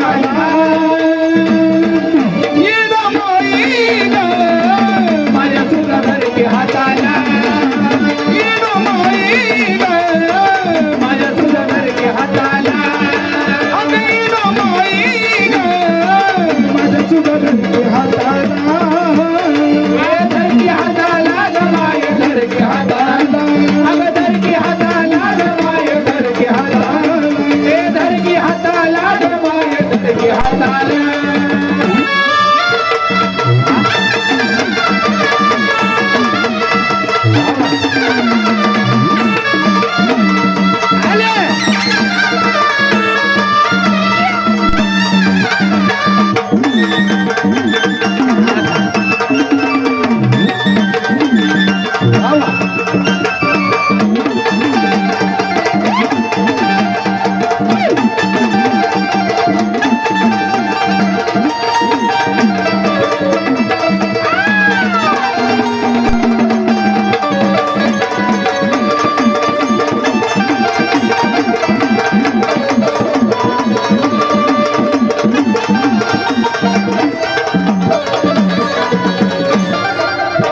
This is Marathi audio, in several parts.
हाताला येड माई ग माझ्या तुला धरके हाताला येड माई ग माझ्या तुला धरके हाताला अगं येड माई ग माझ्या तुला धरके हाताला धरके हाताला ग माय धरके हाताला अगं धरके हाताला ग माय धरके हाताला ए धरके हाताला ग माय धरके हाताला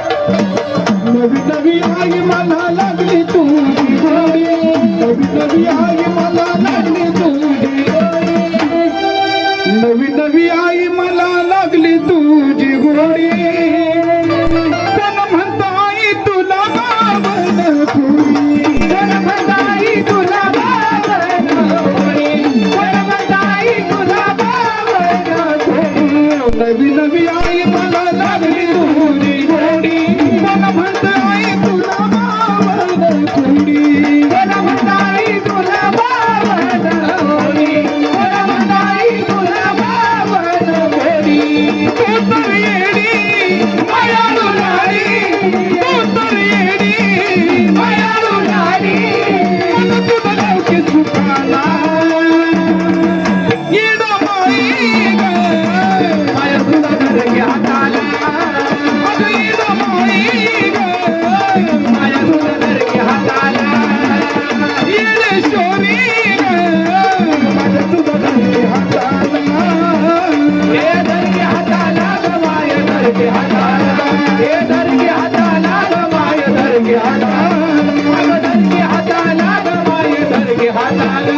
नवी नवी आई मला लागली तुझी गोडी नवी नवी आई मला लागली तुझी नवी नवी आई मला लागली तुझी गोडी कोण म्हणताय तुला बावन पुरी कोण म्हणताय तुला बावन पुरी कोण म्हणताय तुला बावन पुरी नवी नवी आई मला लागली तुझी गोडी कोण म्हणताय तुला बावन पुरी कोण म्हणताय तुला बावन पुरी कोण म्हणताय तुला बावन पुरी तू तर येडी मायाळू नारी तू तर येडी मायाळू नारी मला तुझं लवके सुखाला येड माई ग माया तुला धरके हाताला अगं येड माई ग माया तुला धरके हाताला येडेश्वरी ग माझ्या तुझं धरके हाताला हे धरके हाताला ग माया धरके हाताला हे धरके हाताला ग माया धरके हाताला अगं धरके हाताला ग माया धरके हाताला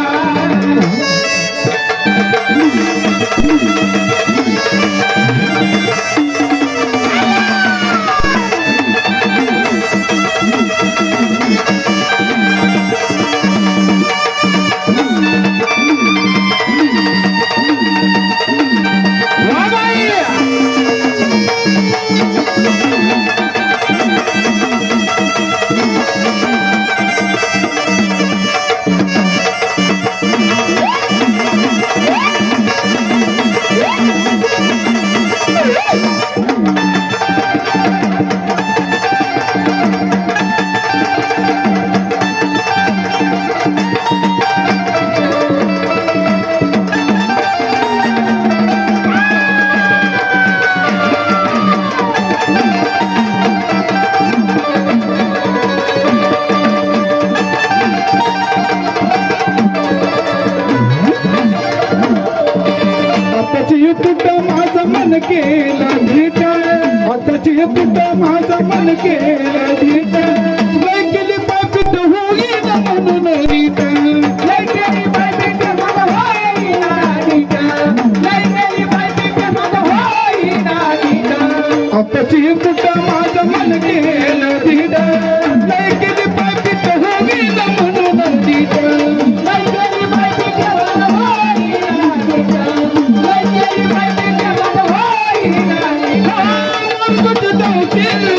तुट माझं मन केलं धीट आताची तुट माझं मन केलं धीट लय केली पापीट होईन म्हणून रीत लय केली पापीट म्हणून होईन रीत लय केली पापीट म्हणून होईन रीत आताची तुट माझं मन केलं धीट लय केली पापीट होईन म्हणून रीत लय केली पापीट म्हणून होईन रीत कुछ तो दिल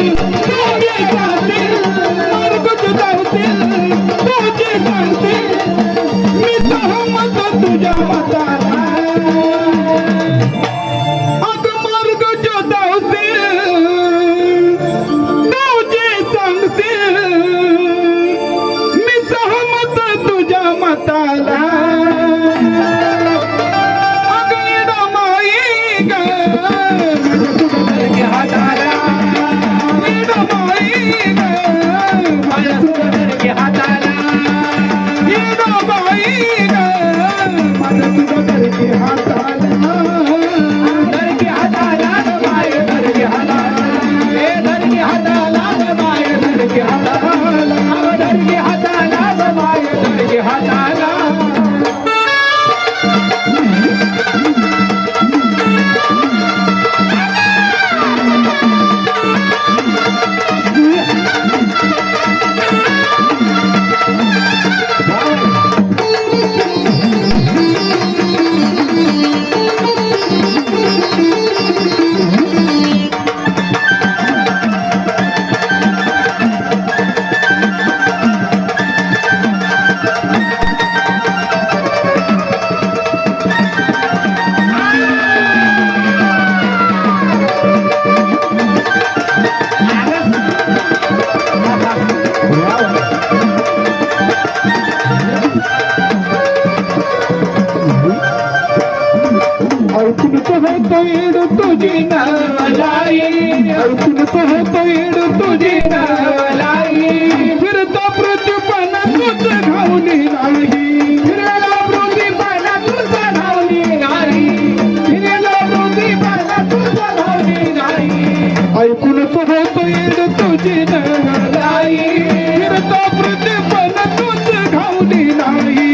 ऐकून पाहतो येड तुझी नावलाई ऐकून पाहतो येड तुझी नावलाई फिरता प्रतिपणा तुझ घावली नाही फिरला प्रतिपणा तुझ घावली नाही फिरला प्रतिपणा तुझ घावली नाही ऐकून पाहतो येड तुझी नावलाई फिरता प्रतिपणा तुझ घावली नाही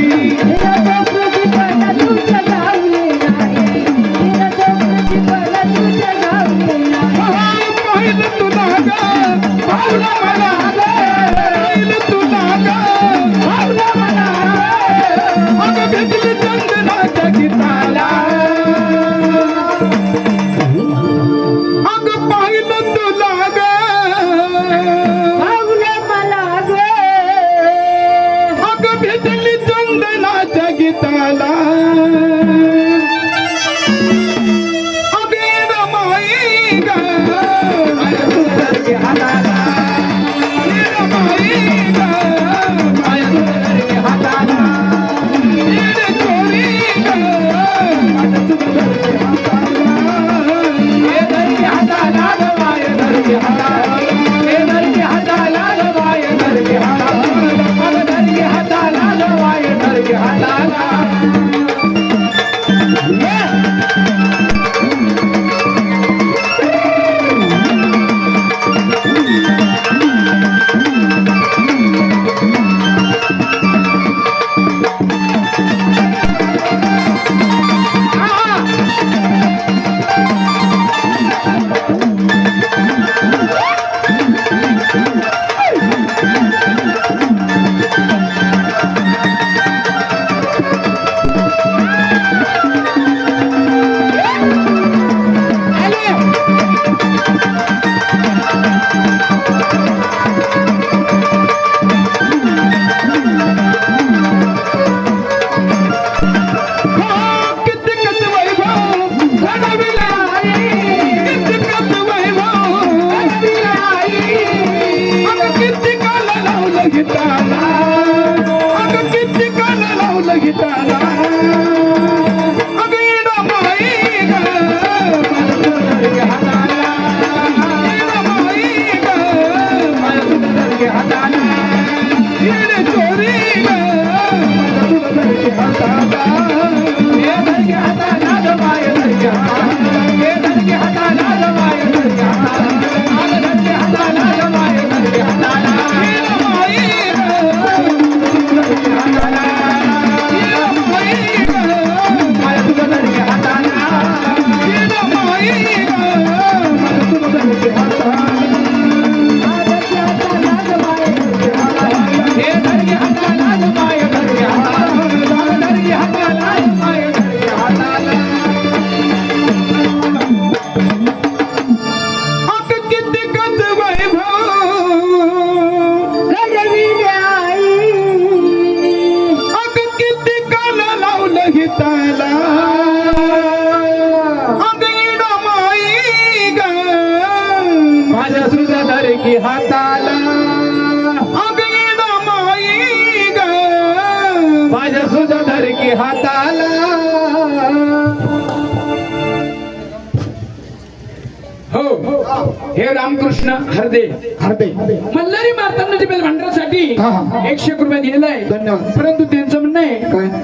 हाताला माई ग माझ्या सुद्धा धरकी हाताला हो हे रामकृष्ण हरदे मल्हारी मार्तंड भांडणासाठी 100 रुपये दिलेला आहे. धन्यवाद. परंतु त्यांचं म्हणणं आहे